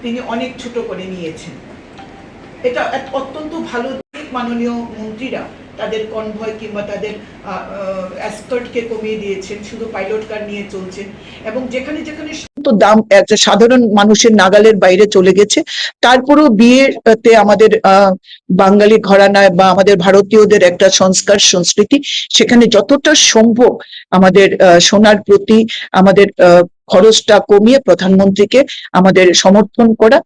তিনি অনেক ছোট করে নিয়েছেন। এটা অত্যন্ত ভালো দিক। মাননীয় মন্ত্রীরা তাদের কনভয় কিংবা তাদের এসকর্টকে কমিয়ে দিয়েছেন, শুধু পাইলট কার নিয়ে চলছেন, এবং যেখানে যেখানে তো দাম একটা সাধারণ মানুষের নাগালের বাইরে চলে গেছে, তারপরেও বিয়েতে আমাদের বাঙালি ঘরানায় বা আমাদের ভারতীয়দের একটা সংস্কার সংস্কৃতি, সেখানে যতটা সম্ভব আমাদের সোনার প্রতি আমাদের খরচটা কমিয়ে প্রধানমন্ত্রীকে আমাদের সমর্থন করা,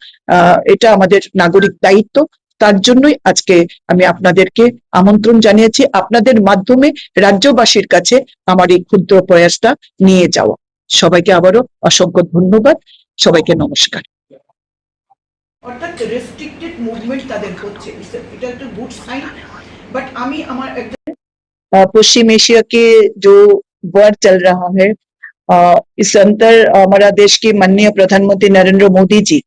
এটা আমাদের নাগরিক দায়িত্ব। তার জন্যই আজকে আমি আপনাদেরকে আমন্ত্রণ জানিয়েছি, আপনাদের মাধ্যমে রাজ্যবাসীর কাছে আমার এই ক্ষুদ্র প্রয়াসটা নিয়ে যাওয়া। সবাইকে আবারও অসংখ্য ধন্যবাদ, সবাইকে নমস্কার। অর্থাৎ রেস্ট্রিক্টেড মুভমেন্ট তাদের হচ্ছে, এটা একটা গুড সাইন। বাট আমি আমার একটা पश्चिम एशिया के जो वॉर चल रहा है, इस अंतर हमारा देश के माननीय प्रधानमंत्री नरेंद्र मोदी जी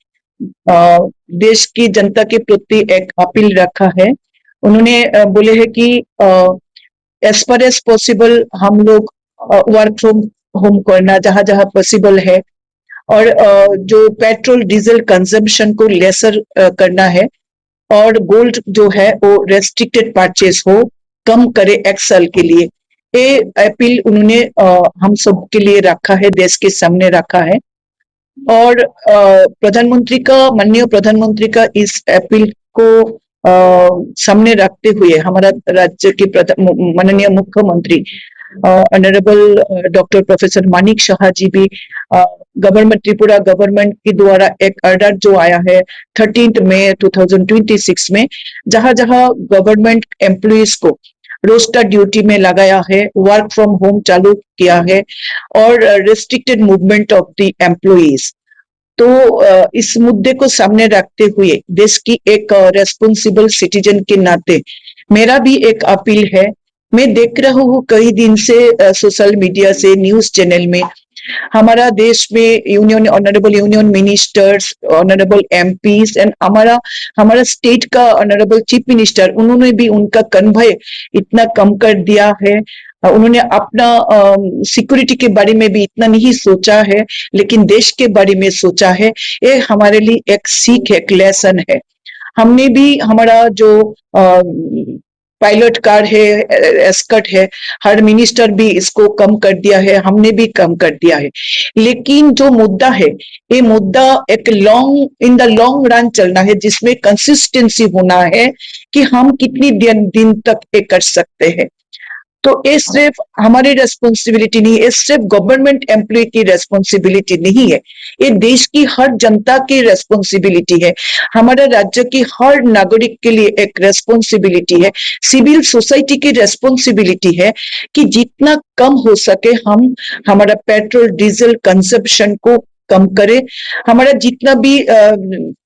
देश की जनता के प्रति एक अपील रखा है। उन्होंने बोले है कि एज फार एज पॉसिबल हम लोग वर्क फ्रॉम होम करना जहां जहां पॉसिबल है, और जो पेट्रोल डीजल कंजम्पशन को लेसर करना है, और गोल्ड जो है वो रेस्ट्रिक्टेड परचेज हो, कम करे एक साल के लिए। ये अपील उन्होंने हम सब के लिए रखा है, देश के सामने रखा है। और माननीय प्रधानमंत्री का इस अपील को सामने रखते हुए हमारा राज्य के माननीय मुख्यमंत्री honourable doctor professor Manik Shah ji भी गवर्नमेंट त्रिपुरा गवर्नमेंट के द्वारा एक ऑर्डर जो आया है 13 मई 2026 में, जहां जहां गवर्नमेंट एम्प्लॉइज को रोस्टर ड्यूटी में लगाया है, वर्क फ्रॉम होम चालू किया है, और restricted movement of the employees. तो इस मुद्दे को सामने रखते हुए देश की एक रेस्पॉन्सिबल सिटीजन के नाते मेरा भी एक अपील है। मैं देख रहा हूँ कई दिन से सोशल मीडिया से, न्यूज चैनल में हमारा देश में honourable union ministers, honourable MPs and हमारा स्टेट का ऑनरेबल चीफ मिनिस्टर, उन्होंने भी उनका कन्वय इतना कम कर दिया है। उन्होंने अपना सिक्योरिटी के बारे में भी इतना नहीं सोचा है, लेकिन देश के बारे में सोचा है। ये हमारे लिए एक सीख है, एक लेसन है। हमने भी हमारा जो पायलट कार है, एस्कर्ट है, हर मिनिस्टर भी इसको कम कर दिया है, हमने भी कम कर दिया है। लेकिन जो मुद्दा है, ये मुद्दा एक इन द लॉन्ग रन चलना है, जिसमें कंसिस्टेंसी होना है कि हम कितनी दिन तक ये कर सकते हैं। तो ये सिर्फ हमारी रेस्पॉन्सिबिलिटी नहीं है, सिर्फ गवर्नमेंट एम्प्लॉय की रेस्पॉन्सिबिलिटी नहीं है, ये देश की हर जनता की रेस्पॉन्सिबिलिटी है, हमारे राज्य की हर नागरिक के लिए एक रेस्पॉन्सिबिलिटी है, सिविल सोसाइटी की रेस्पॉन्सिबिलिटी है कि जितना कम हो सके हम हमारा पेट्रोल डीजल कंजप्शन को कम करें। हमारा जितना भी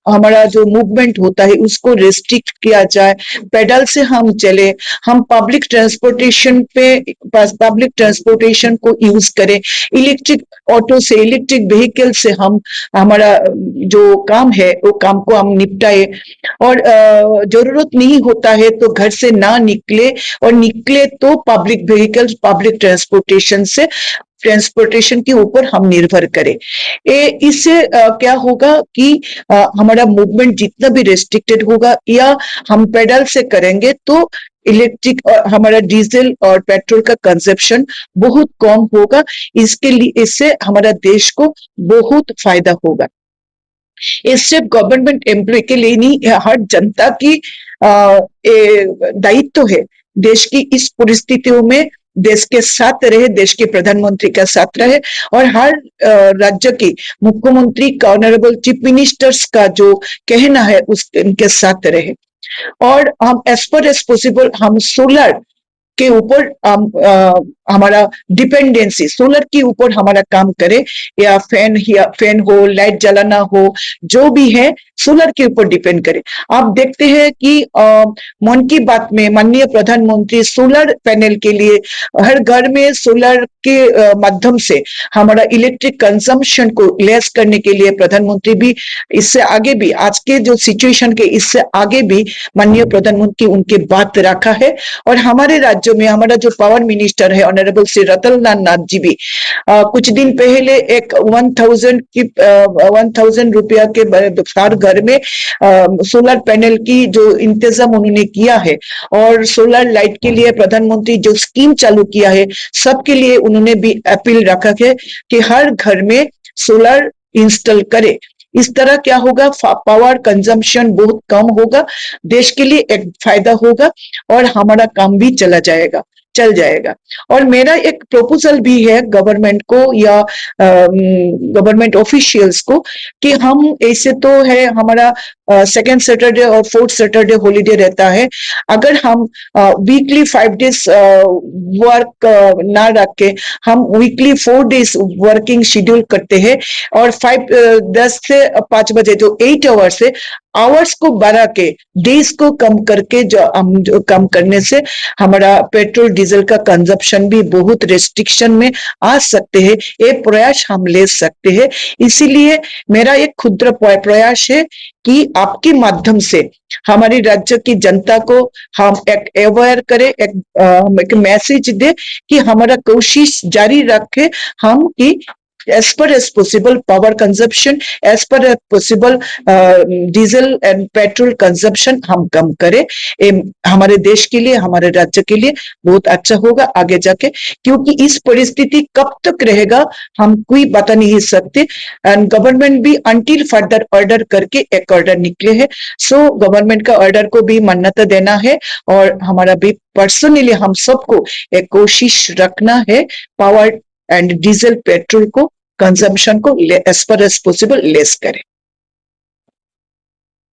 हमारा जो मूवमेंट होता है उसको रेस्ट्रिक्ट किया जाए, पैदल से हम चले, हम पब्लिक ट्रांसपोर्टेशन को यूज करें, इलेक्ट्रिक ऑटो से, इलेक्ट्रिक व्हीकल से हम हमारा जो काम है वो काम को हम निपटाए, और जरूरत नहीं होता है तो घर से ना निकले, और निकले तो पब्लिक व्हीकल, पब्लिक ट्रांसपोर्टेशन के ऊपर हम निर्भर करें। इससे क्या होगा कि हमारा मूवमेंट जितना भी रेस्ट्रिक्टेड होगा या हम पैदल से करेंगे तो इलेक्ट्रिक और हमारा डीजल और पेट्रोल का कंजप्शन बहुत कम होगा। इसके लिए इससे हमारा देश को बहुत फायदा होगा। ये सिर्फ गवर्नमेंट एम्प्लॉय के लिए नहीं, हर जनता की दायित्व है देश की इस परिस्थितियों में देश के साथ रहे, देश के प्रधानमंत्री का साथ रहे, और हर राज्य के मुख्यमंत्री का, ऑनरेबल चीफ मिनिस्टर्स का जो कहना है उनके साथ रहे। और हम एज पर एज पॉसिबल हम सोलर के ऊपर हमारा डिपेंडेंसी, सोलर के ऊपर हमारा काम करे, या फैन हो, लाइट जलाना हो, जो भी है सोलर के ऊपर डिपेंड करे। आप देखते हैं कि मन की बात में माननीय प्रधानमंत्री सोलर पैनल के लिए हर घर में सोलर के माध्यम से हमारा इलेक्ट्रिक कंजम्पशन को लेस करने के लिए प्रधानमंत्री भी इससे आगे भी, आज के जो सिचुएशन के इससे आगे भी माननीय प्रधानमंत्री उनके बात रखा है। और हमारे राज्य में हमारा जो पावर मिनिस्टर है ऑनरेबल श्री रतनलाल नाथ जी भी कुछ दिन पहले एक 1000 रुपया के हर घर में सोलर पैनल की जो इंतजाम उन्होंने किया है, और सोलर लाइट के लिए प्रधानमंत्री जो स्कीम चालू किया है, सबके लिए उन्होंने भी अपील रखा है कि हर घर में सोलर इंस्टॉल करे। इस तरह क्या होगा, पावर कंजम्पशन बहुत कम होगा, देश के लिए एक फायदा होगा और हमारा काम भी चल जाएगा। और मेरा एक प्रपोजल भी है गवर्नमेंट को या गवर्नमेंट ऑफिशियल्स को कि हम ऐसे तो है हमारा सेकेंड सैटरडे और फोर्थ सैटरडे हॉलीडे रहता है, अगर हम वीकली 5 डेज वर्क ना रख के हम वीकली 4 डेज वर्किंग शेड्यूल करते हैं और 10 से 5 बजे जो 8 आवर्स है, आवर्स को बढ़ा के डेज को कम करके जो कम करने से हमारा पेट्रोल डीजल का कंजप्शन भी बहुत रेस्ट्रिक्शन में आ सकते हैं। ये प्रयास हम ले सकते हैं। इसीलिए मेरा एक क्षुद्र प्रयास है कि आपके माध्यम से हमारी राज्य की जनता को हम एक अवेयर करें, एक मैसेज दे कि हमारा कोशिश जारी रखे हम कि as per as possible power consumption, as per as possible diesel and petrol consumption हम कम करें। हमारे देश के लिए, हमारे राज्य के लिए बहुत अच्छा होगा आगे जाके, क्योंकि इस परिस्थिति कब तक रहेगा हम कोई बता नहीं सकते। एंड गवर्नमेंट भी अंटिल फर्दर ऑर्डर करके एक ऑर्डर निकले हैं, सो गवर्नमेंट का ऑर्डर को भी मान्यता देना है और हमारा भी पर्सनली हम सबको एक कोशिश रखना है पावर एंड डीजल पेट्रोल को कंजम्पशन को as per as possible less करें।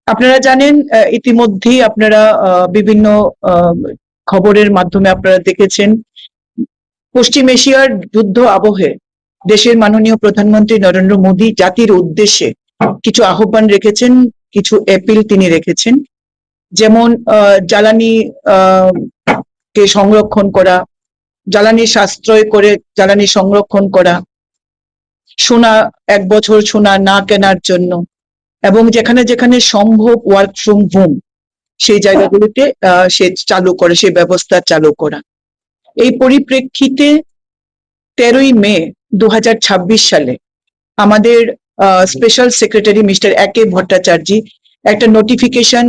আপনারা জানেন ইতিমধ্যেই আপনারা বিভিন্ন খবরের মাধ্যমে আপনারা দেখেছেন পশ্চিম এশিয়ার যুদ্ধ আবহে দেশের মাননীয় প্রধানমন্ত্রী নরেন্দ্র মোদী জাতির উদ্দেশ্যে কিছু আহ্বান রেখেছেন, কিছু অ্যাপিল তিনি রেখেছেন, যেমন জ্বালানি কে সংরক্ষণ করা, জ্বালানি সাশ্রয় করে জ্বালানি সংরক্ষণ করা, সোনা 1 বছর সোনা না কেনার জন্য, এবং যেখানে যেখানে সম্ভব ওয়ার্ক ফ্রম হোম সেই জায়গাগুলিতে সে চালু করে, সেই ব্যবস্থা চালু করা। এই পরিপ্রেক্ষিতে 13ই মে 2026 সালে আমাদের স্পেশাল সেক্রেটারি মিস্টার একে ভট্টাচার্য একটা নোটিফিকেশন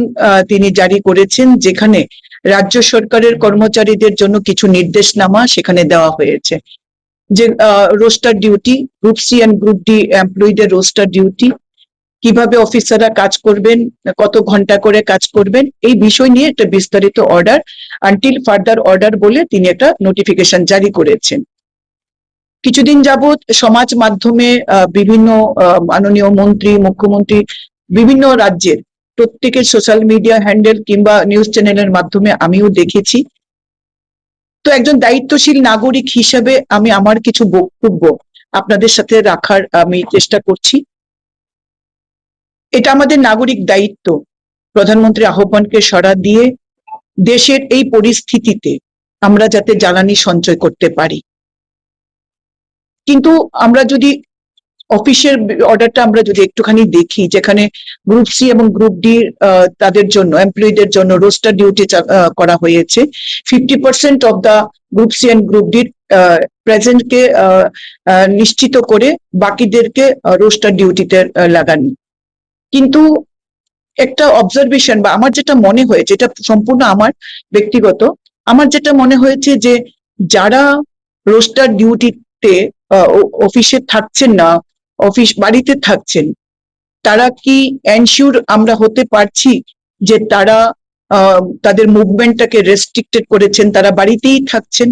তিনি জারি করেছেন, যেখানে রাজ্য সরকারের কর্মচারীদের জন্য কিছু নির্দেশনামা সেখানে দেওয়া হয়েছে, যে roster duty, group C and group D এমপ্লয়ীদের রোস্টার ডিউটি, কিভাবে অফিসাররা কাজ করবেন, কত ঘন্টা করে কাজ করবেন, এই বিষয় নিয়ে একটা বিস্তারিত অর্ডার আনটিল ফার্দার অর্ডার বলে তিনি একটা নোটিফিকেশন জারি করেছেন। কিছুদিন যাবত সমাজ মাধ্যমে বিভিন্ন মাননীয় মন্ত্রী, মুখ্যমন্ত্রী, বিভিন্ন রাজ্যের প্রত্যেকের সোশ্যাল মিডিয়া হ্যান্ডেল কিংবা নিউজ চ্যানেলের মাধ্যমে আমিও দেখেছি। তো একজন দায়িত্বশীল নাগরিক হিসেবে আমি আমার কিছু বক্তব্য আপনাদের সাথে রাখার আমি চেষ্টা করছি। এটা আমাদের নাগরিক দায়িত্ব প্রধানমন্ত্রী আহ্বানকে সাড়া দিয়ে দেশের এই পরিস্থিতিতে আমরা যাতে জ্বালানি সঞ্চয় করতে পারি। কিন্তু আমরা যদি অফিসের অর্ডারটা আমরা যদি একটুখানি দেখি, যেখানে গ্রুপ সি এবং গ্রুপ ডি তাদের জন্য এমপ্লয়ীদের জন্য রোস্টার ডিউটি করা হয়েছে, 50% of the group C and group D প্রেজেন্টকে নিশ্চিত করে বাকিদেরকে রোস্টার ডিউটিতে লাগানো। কিন্তু একটা অবজারভেশন বা আমার যেটা মনে হয়েছে, এটা সম্পূর্ণ আমার ব্যক্তিগত, আমার যেটা মনে হয়েছে যে যারা রোস্টার ডিউটিতে অফিসে থাকছেন না, অফিস বাড়িতে থাকছেন, তারা কি এনশিওর আমরা হতে পারছি যে তারা তাদের মুভমেন্টটাকে রেস্ট্রিক্টেড করেছেন, তারা বাড়িতেই থাকছেন?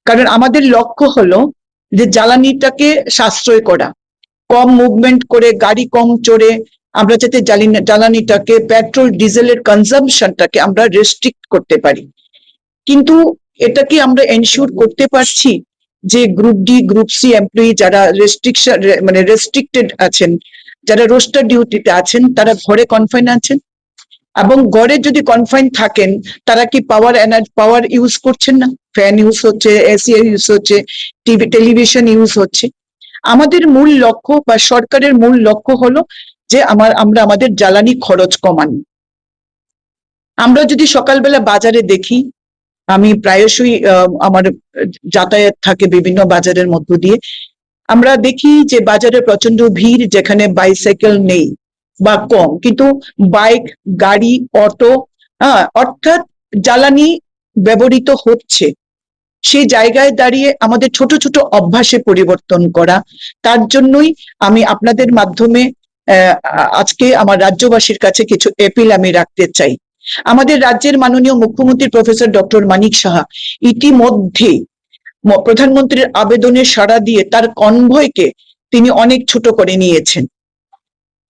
কারণ আমাদের লক্ষ্য হলো যে জ্বালানিটাকে সাশ্রয় করা, কম মুভমেন্ট করে, গাড়ি কম চড়ে আমরা যাতে জ্বালানিটাকে, পেট্রোল ডিজেলের কনজাম্পশনটাকে আমরা রেস্ট্রিক্ট করতে পারি। কিন্তু এটা কি আমরা এনশিওর করতে পারছি যে group D, group C employee যারা রেস্ট্রিক্টেড আছেন, যারা রোস্টার ডিউটিতে আছেন, তারা ঘরে কনফাইন আছেন? এবং ঘরে যদি কনফাইন থাকেন, তারা কি পাওয়ার ইউজ করছেন না? ফ্যান ইউজ হচ্ছে, এসি ইউজ হচ্ছে, টেলিভিশন ইউজ হচ্ছে। আমাদের মূল লক্ষ্য বা সরকারের মূল লক্ষ্য হলো যে আমরা আমাদের জ্বালানি খরচ কমানো। আমরা যদি সকালবেলা বাজারে দেখি আমি প্রায়শই আমার যাতায়াত থাকে বিভিন্ন বাজারের মধ্য দিয়ে। আমরা দেখি যে বাজারে প্রচন্ড ভিড়, যেখানে বাইসাইকেল নেই বা কম, কিন্তু বাইক, গাড়ি, অটো, অর্থাৎ জ্বালানি ব্যবহৃত হচ্ছে। সেই জায়গায় দাঁড়িয়ে আমাদের ছোট ছোট অভ্যাসে পরিবর্তন করা, তার জন্যই আমি আপনাদের মাধ্যমে আজকে আমার রাজ্যবাসীর কাছে কিছু এপিল আমি রাখতে চাই। আমাদের রাজ্যের মাননীয় মুখ্যমন্ত্রী প্রফেসর ডক্টর মানিক সাহা ইতিমধ্যে প্রধানমন্ত্রীর আবেদনে সাড়া দিয়ে তার কনভয়কে তিনি অনেক ছোট করে নিয়েছেন।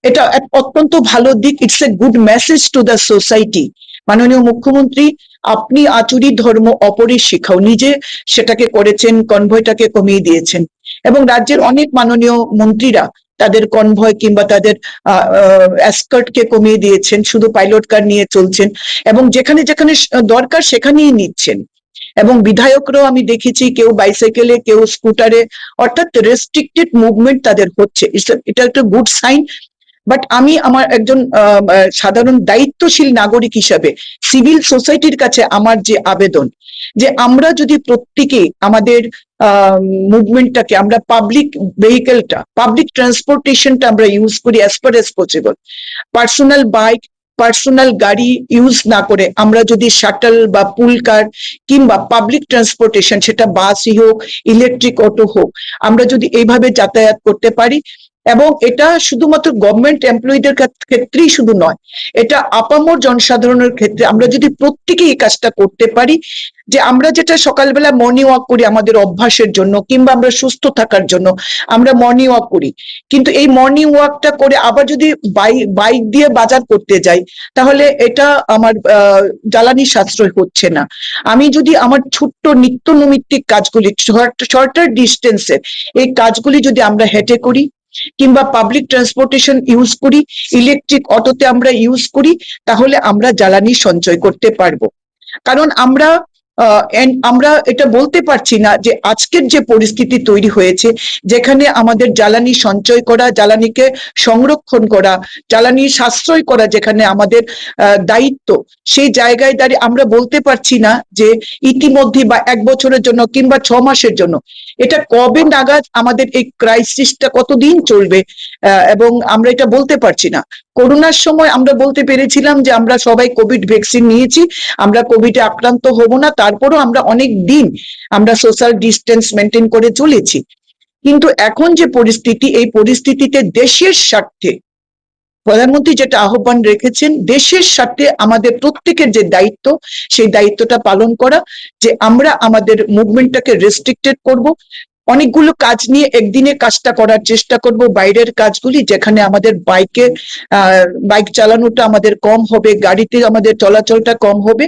এটা এক অত্যন্ত ভালো দিক। It's a good message to the society. মাননীয় মুখ্যমন্ত্রী, আপনি আচুরি ধর্ম অপরের শিখাও, নিজে সেটাকে করেছেন, কনভয়টাকে কমিয়ে দিয়েছেন। এবং রাজ্যের অনেক মাননীয় মন্ত্রীরা তাদের কনভয় কিংবা তাদের এসকর্টকে কমিয়ে দিয়েছেন, শুধু পাইলট কার নিয়ে চলছেন এবং যেখানে যেখানে দরকার সেখানেই নিচ্ছেন। এবং বিধায়করাও আমি দেখেছি কেউ বাইসাইকেলে, কেউ স্কুটারে, অর্থাৎ রেস্ট্রিক্টেড মুভমেন্ট তাদের হচ্ছে। এটা একটা গুড সাইন। বাট আমি আমার একজন সাধারণ দায়িত্বশীল নাগরিক হিসাবে সিভিল সোসাইটির কাছে আমার যে আবেদন, যে আমরা যদি প্রত্যেকে আমাদের মুভমেন্টটাকে, আমরা পাবলিক ভেহিকেলটা, পাবলিক ট্রান্সপোর্টেশনটা আমরা ইউজ করি as per as possible. Personal bike, personal গাড়ি ইউজ না করে আমরা যদি শাটল বা পুল কার কিংবা পাবলিক ট্রান্সপোর্টেশন, সেটা বাসই হোক, ইলেকট্রিক অটো হোক, আমরা যদি এইভাবে যাতায়াত করতে পারি, এবং এটা শুধুমাত্র গভর্নমেন্ট এমপ্লয়ীদের ক্ষেত্রেই শুধু নয়, এটা আপামর জনসাধারণের ক্ষেত্রে আমরা যদি প্রত্যেকে এই কাজটা করতে পারি, যে আমরা যেটা সকালবেলা মর্নিং ওয়াক করি আমাদের অভ্যাসের জন্য কিংবা আমরা সুস্থ থাকার জন্য আমরা মর্নিং ওয়াক করি, কিন্তু এই মর্নিং ওয়াকটা করে আবার যদি বাইক দিয়ে বাজার করতে যাই, তাহলে এটা আমার জ্বালানি সাশ্রয় হচ্ছে না। আমি যদি আমার ছোট্ট নিত্য নৈমিত্তিক কাজগুলি, শর্টার ডিস্টেন্সের এই কাজগুলি যদি আমরা হেঁটে করি কিংবা পাবলিক ট্রান্সপোর্টেশন ইউজ করি, ইলেকট্রিক অটোতে আমরা ইউজ করি, তাহলে আমরা জ্বালানি সঞ্চয় করতে পারবো। কারণ আমরা এটা বলতে পারছি না যে আজকের যে পরিস্থিতি তৈরি হয়েছে, যেখানে আমাদের জ্বালানি সঞ্চয় করা, জ্বালানিকে সংরক্ষণ করা, জ্বালানি সাশ্রয় করা যেখানে আমাদের দায়িত্ব, সেই জায়গায় দাঁড়িয়ে আমরা বলতে পারছি না যে ইতিমধ্যে বা 1 বছরের জন্য কিংবা 6 মাসের জন্য, এটা কবে নাগাদ আমাদের এই ক্রাইসিসটা কতদিন চলবে, এবং আমরা এটা বলতে পারছি না। করোনার সময় আমরা বলতে পেরেছিলাম যে আমরা সবাই কোভিড ভ্যাকসিন নিয়েছি, আমরা কোভিডে আক্রান্ত হব না, তারপরও আমরা অনেক দিন আমরা সোশ্যাল ডিস্টেন্স মেনটেন করে চলেছি। কিন্তু এখন যে পরিস্থিতি, এই পরিস্থিতিতে দেশের স্বার্থে প্রধানমন্ত্রী যেটা আহ্বান রেখেছেন, দেশের স্বার্থে আমাদের প্রত্যেকের যে দায়িত্ব, সেই দায়িত্বটা পালন করা, যে আমরা আমাদের মুভমেন্টটাকে রেস্ট্রিক্টেড করব। অনেকগুলো কাজ নিয়ে একদিনে কাজটা করার চেষ্টা করব, বাইরের কাজগুলি যেখানে আমাদের বাইক চালানোটা আমাদের কম হবে, গাড়িতে আমাদের চলাচলটা কম হবে,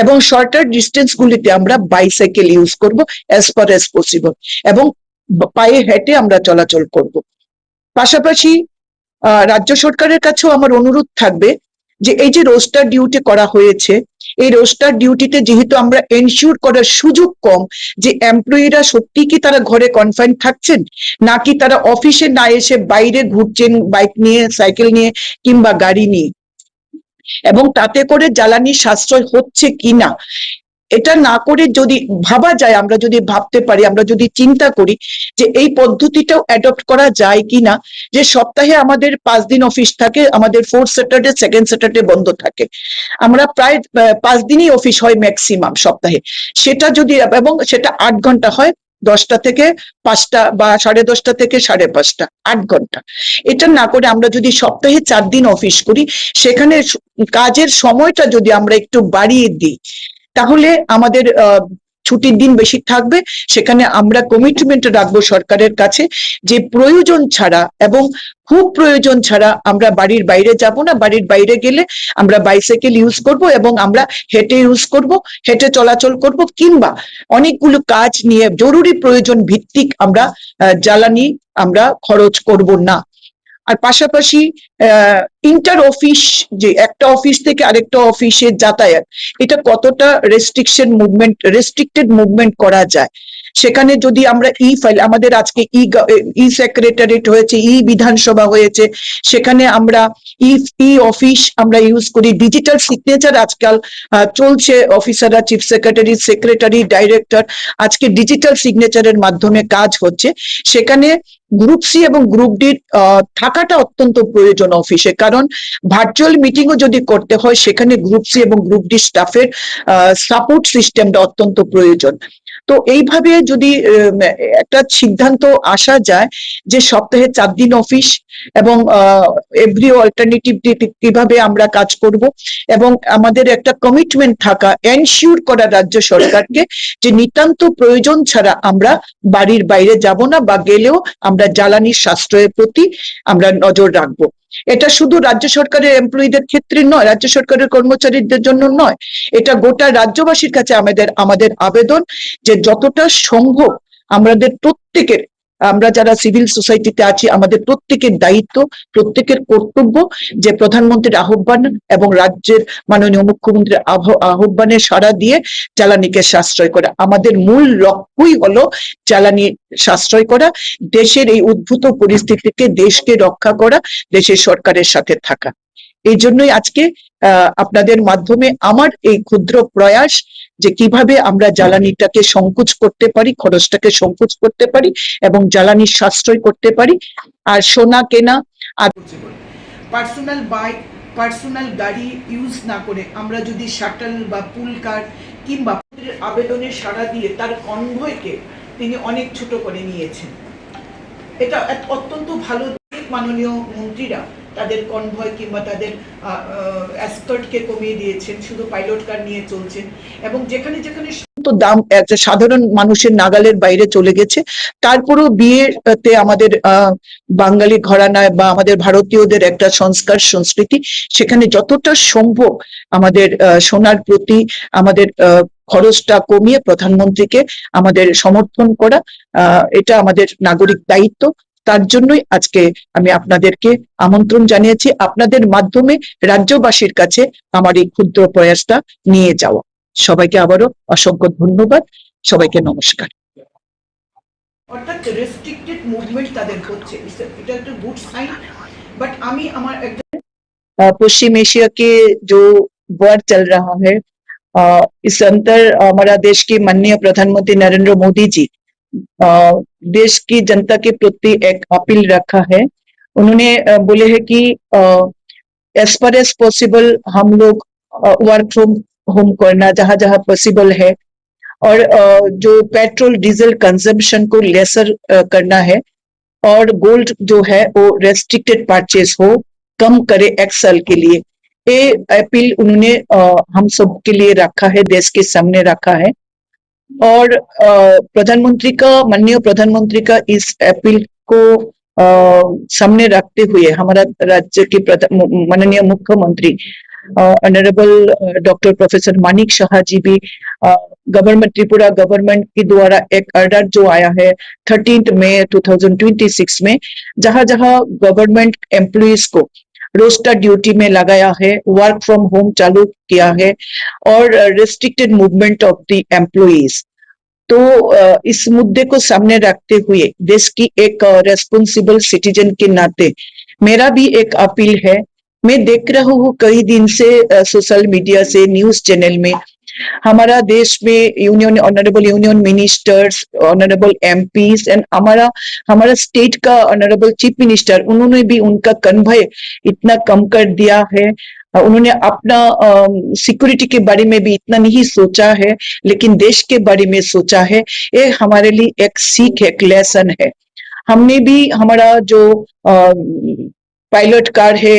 এবং শর্টার ডিস্টেন্স গুলিতে আমরা বাইসাইকেল ইউজ করব অ্যাজ পার অ্যাজ পসিবল, এবং পায়ে হেঁটে আমরা চলাচল করব। পাশাপাশি রাজ্য সরকারের কাছেও আমার অনুরোধ থাকবে যে এই যে রোস্টার ডিউটি করা হয়েছে, এই রোস্টার ডিউটিতে যেহেতু আমরা এনশিওর করার সুযোগ কম যে এমপ্লয়িরা সত্যি কি তারা ঘরে কনফাইন থাকছেন, নাকি তারা অফিসে না এসে বাইরে ঘুরছেন বাইক নিয়ে, সাইকেল নিয়ে কিংবা গাড়ি নিয়ে, এবং তাতে করে জ্বালানি সাশ্রয় হচ্ছে কিনা, এটা না করে যদি ভাবা যায়, আমরা যদি ভাবতে পারি, আমরা যদি চিন্তা করি যে এই পদ্ধতিটাও অ্যাডপ্ট করা যায় কিনা, যে সপ্তাহে আমাদের 5 দিন অফিস থাকে, আমাদের 4th স্যাটারডে 2nd স্যাটারডে বন্ধ থাকে, আমরা প্রায় 5 দিনই অফিস হয় ম্যাক্সিমাম সপ্তাহে, সেটা যদি, এবং সেটা 8 ঘন্টা হয়, 10টা থেকে 5টা বা 10:30 থেকে 5:30, 8 ঘন্টা। এটা না করে আমরা যদি সপ্তাহে 4 দিন অফিস করি, সেখানে কাজের সময়টা যদি আমরা একটু বাড়িয়ে দিই, তাহলে আমাদের ছুটির দিন বেশি থাকবে। সেখানে আমরা কমিটমেন্ট রাখবো সরকারের কাছে যে প্রয়োজন ছাড়া এবং খুব প্রয়োজন ছাড়া আমরা বাড়ির বাইরে যাব না, বাড়ির বাইরে গেলে আমরা বাইসাইকেল ইউজ করব এবং আমরা হেঁটে ইউজ করব, হেঁটে চলাচল করব, কিংবা অনেকগুলো কাজ নিয়ে জরুরি প্রয়োজন ভিত্তিক আমরা জ্বালানি আমরা খরচ করব না। আর পাশাপাশি ইন্টার অফিস, যে একটা অফিস থেকে আরেকটা অফিসে যাতায়াত, এটা কতটা রেস্ট্রিক্টেড মুভমেন্ট করা যায়। সেখানে যদি আমরা ই ফাইল, আমাদের আজকে ই সেক্রেটারিয়েট হয়েছে, ই বিধানসভা হয়েছে, সেখানে আমরা ই অফিস আমরা ইউজ করি, ডিজিটাল সিগনেচার আজকাল চলছে, অফিসাররা, চিফ সেক্রেটারি, ডাইরেক্টর আজকে ডিজিটাল সিগনেচারের মাধ্যমে কাজ হচ্ছে। সেখানে গ্রুপ সি এবং গ্রুপ ডি থাকাটা অত্যন্ত প্রয়োজন অফিসে, কারণ ভার্চুয়াল মিটিংও যদি করতে হয় সেখানে গ্রুপ সি এবং গ্রুপ ডি স্টাফের সাপোর্ট সিস্টেমটা অত্যন্ত প্রয়োজন। তো এইভাবে যদি একটা সিদ্ধান্ত আসা যায় যে সপ্তাহে 4 দিন অফিস এবং এভরি অল্টারনেটিভ ডে কিভাবে আমরা কাজ করব, এবং আমাদের একটা কমিটমেন্ট থাকা, এনশিওর করা রাজ্য সরকারকে যে নিতান্ত প্রয়োজন ছাড়া আমরা বাড়ির বাইরে যাব না, বা গেলেও আমরা জ্বালানির সাশ্রয়ের প্রতি আমরা নজর রাখবো। এটা শুধু রাজ্য সরকারের এমপ্লয়ীদের ক্ষেত্রে নয়, রাজ্য সরকারের কর্মচারীদের জন্য নয়, এটা গোটা রাজ্যবাসীর কাছে আমাদের আবেদন যে যতটা সম্ভব আমাদের প্রত্যেকের, আমরা যারা সিভিল সোসাইটিতে আছি, আমাদের প্রত্যেকের দায়িত্ব, প্রত্যেকের কর্তব্য যে প্রধানমন্ত্রীর আহ্বান এবং রাজ্যের মাননীয় মুখ্যমন্ত্রীর আহ্বানে সাড়া দিয়ে জ্বালানিকে সাশ্রয় করা। আমাদের মূল লক্ষ্যই হলো জ্বালানি সাশ্রয় করা, দেশের এই উদ্ভূত পরিস্থিতিকে, দেশকে রক্ষা করা, দেশের সরকারের সাথে থাকা। এই জন্যই আজকে আপনাদের মাধ্যমে আমার এই ক্ষুদ্র প্রয়াস যে কিভাবে আমরা জ্বালানিটাকে সংকোচ করতে পারি, খরচটাকে সংকোচ করতে পারি এবং জ্বালানির সাশ্রয় করতে পারি। আর সোনা কেনা আর পার্সোনাল বাইক, পার্সোনাল গাড়ি ইউজ না করে আমরা যদি শাটল বা পুল কার কিংবা আবেদনের সাড়া দিয়ে তার কনভয়কে তিনি অনেক ছোট করে নিয়েছেন। এটা অত্যন্ত ভালো, মাননীয় মন্ত্রীরা তাদের কনভয় কিংবা তাদের এসকর্টকে কমিয়ে দিয়েছেন, শুধু পাইলট কার নিয়ে চলছেন, এবং যেখানে যেখানে দাম সাধারণ মানুষের নাগালের বাইরে চলে গেছে, তারপরেও বিয়েতে আমাদের বাঙালি ঘরানায় বা আমাদের ভারতীয়দের একটা সংস্কার সংস্কৃতি, সেখানে যতটা সম্ভব আমাদের সোনার প্রতি আমাদের খরচটা কমিয়ে প্রধানমন্ত্রীকে আমাদের সমর্থন করা, এটা আমাদের নাগরিক দায়িত্ব। তার জন্যই আজকে আমি আপনাদেরকে আমন্ত্রণ জানিয়েছি, আপনাদের মাধ্যমে রাজ্যবাসীর কাছে আমার এই ক্ষুদ্র প্রয়াসটা নিয়ে যাওয়া। সবাইকে আবারও অসংখ্য ধন্যবাদ, সবাইকে নমস্কার। অর্থাৎ রেস্ট্রিক্টেড মুভমেন্ট তাদের হচ্ছে, এটা একটা গুড সাইন, বাট আমি আমার একটা पश्चिम एशिया के जो वॉर चल रहा है, इस अंतर हमारा देश के माननीय प्रधानमंत्री नरेंद्र मोदी जी देश की जनता के प्रति एक अपील रखा है। उन्होंने बोले है कि एज फार एज पॉसिबल हम लोग वर्क फ्रॉम होम करना जहां जहां पॉसिबल है, और जो पेट्रोल डीजल कंजम्पशन को लेसर करना है, और गोल्ड जो है वो रेस्ट्रिक्टेड परचेज हो, कम करे एक साल के लिए। ये अपील उन्होंने हम सब के लिए रखा है, देश के सामने रखा है। और माननीय प्रधानमंत्री का इस अपील को सामने रखते हुए हमारा राज्य के माननीय मुख्यमंत्री honourable doctor professor Manik Shah ji भी गवर्नमेंट, त्रिपुरा गवर्नमेंट के द्वारा एक ऑर्डर जो आया है 13 मई 2026 में, जहां जहां गवर्नमेंट एम्प्लॉइज को रोस्टर ड्यूटी में लगाया है, वर्क फ्रॉम होम चालू किया है, और restricted movement of the employees. तो इस मुद्दे को सामने रखते हुए देश की एक रेस्पॉन्सिबल सिटीजन के नाते मेरा भी एक अपील है। मैं देख रहा हूँ कई दिन से सोशल मीडिया से, न्यूज चैनल में हमारा देश में honourable union ministers, honourable MPs and हमारा स्टेट का ऑनरेबल चीफ मिनिस्टर, उन्होंने भी उनका कन्वय इतना कम कर दिया है। उन्होंने अपना सिक्योरिटी के बारे में भी इतना नहीं सोचा है, लेकिन देश के बारे में सोचा है। ये हमारे लिए एक सीख है, एक लेसन है। हमने भी हमारा जो पायलट कार है,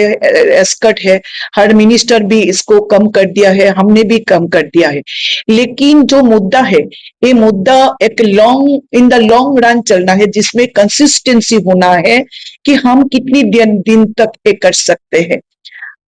एस्कर्ट है, हर मिनिस्टर भी इसको कम कर दिया है, हमने भी कम कर दिया है। लेकिन जो मुद्दा है, ये मुद्दा एक इन द लॉन्ग रन चलना है, जिसमें कंसिस्टेंसी होना है कि हम कितनी दिन तक ये कर सकते हैं।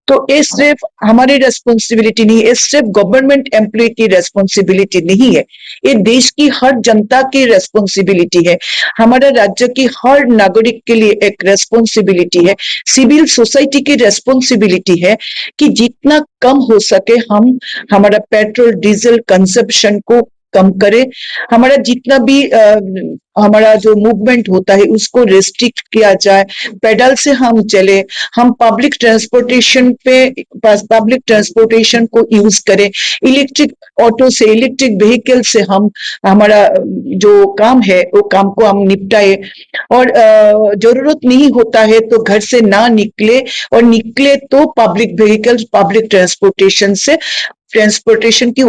तो ये सिर्फ हमारी रेस्पॉन्सिबिलिटी नहीं, ये सिर्फ गवर्नमेंट एम्प्लॉय की रेस्पॉन्सिबिलिटी नहीं है, ये देश की हर जनता की रेस्पॉन्सिबिलिटी है, हमारे राज्य की हर नागरिक के लिए एक रेस्पॉन्सिबिलिटी है, सिविल सोसाइटी की रेस्पॉन्सिबिलिटी है कि जितना कम हो सके हम हमारा पेट्रोल डीजल कंजप्शन को कम करें, हमारा जितना भी हमारा जो मूवमेंट होता है उसको रेस्ट्रिक्ट किया जाए, पैदल से हम चले, हम पब्लिक ट्रांसपोर्टेशन को यूज करें, इलेक्ट्रिक ऑटो से इलेक्ट्रिक व्हीकल से हम हमारा जो काम है वो काम को हम निपटाए, और जरूरत नहीं होता है तो घर से ना निकले, और निकले तो पब्लिक व्हीकल्स पब्लिक ट्रांसपोर्टेशन की